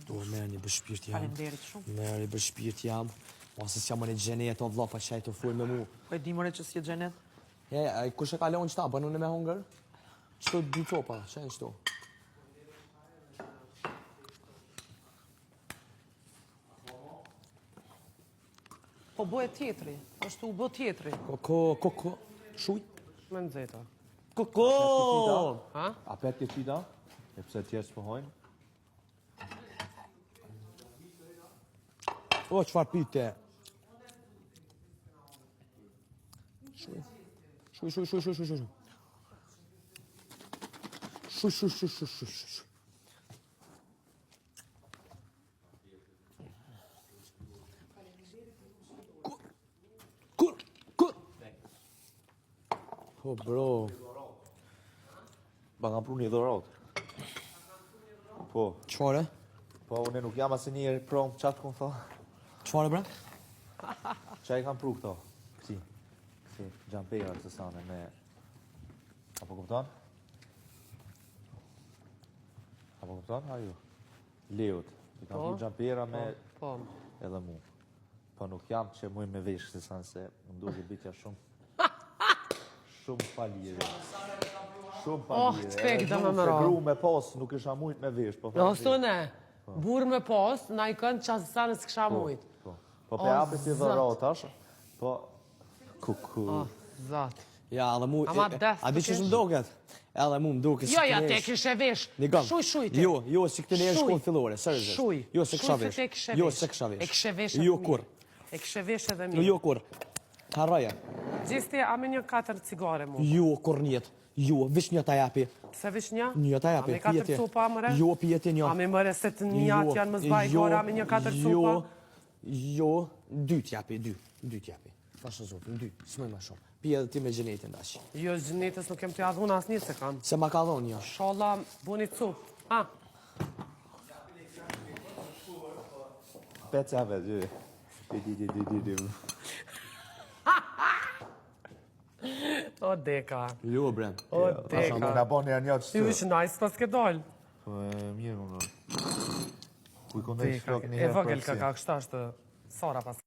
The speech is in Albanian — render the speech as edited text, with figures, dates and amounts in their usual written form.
Do merrni për shpirt jam. Faleminderit shumë. Merrni për shpirt jam. Ose s'jam në xhenet o vlla pa çaj të fol me mu. Po e di more që si xhenet. Kush e kalon çta, bën unë me hunger? Çto dy copa, çaj çto. Po bëhet tjetri, është u bë tjetri. Koko. Shuj. Me nxehta. Koko! Ha? Apet ti da? E pse tjerë s'pohojnë? O, çfarë pyte? Shuj. Shuj. Kur. Po, bro. Ba nga pru një dhorot. Po. Çfarë? Po, une nuk jam asë një prom, qatë kun tha? Çfarë, bre? Qa i kam pru këto? Kësi gjampera të sane me... Apo kupton? Ajo. Leot. I kam pru gjampera me... Po. Edhe mu. Po nuk jam që muj me vesh se sanë se më duke bitja shumë... Shumë falire. Të pek dhe me mëra. Se gru me pas nuk isha mujt me vesh. Jo, sune. Burë me pas, na i kënë qasë sanës kësha mujt. Po pe apet i dhëratash, po... Kuku. Zat. Ja, edhe mu... Ama des, A di që shumë doket? Edhe mu më duke si Jo, ja, te kishe vesh. Shuj te. Jo, si këtë njerë shkollë fillore, sërëzës. Shuj. Jo, se kësha vesh. Jo, se kësha vesh. E kishe vesh Jo, kur. E kishe vesh edhe mi. Jo, kur. Harraja. Gjisti, a me një 4 cigare mu. Jo, kur njetë. Jo, vish një ta japi. Se vish një? Një ta japi, A me 4 cupa, mëre? Jo, pjeti një. A me mëre se të njat janë më zbaj gore, a me një 4 cupa? Jo, 2 t'japi, 2 t'japi. Fashë zotin, 2, s'moj ma shumë. Pje edhe ti me gjenetin dash. Jo, gjenetës nuk kem të jadhun as një se kam. Se ma ka dhonë një. Sholla, buni cup. Ha? Pecave, dy. O, deka. Jo, bre. O, Asha deka. më nga boni e njëtë Ty ish nice pas ke doll. Po e mirë më në. Kuj këndaj Deka. shflok një E herë vogël përsi. ka kështa është Sora pas.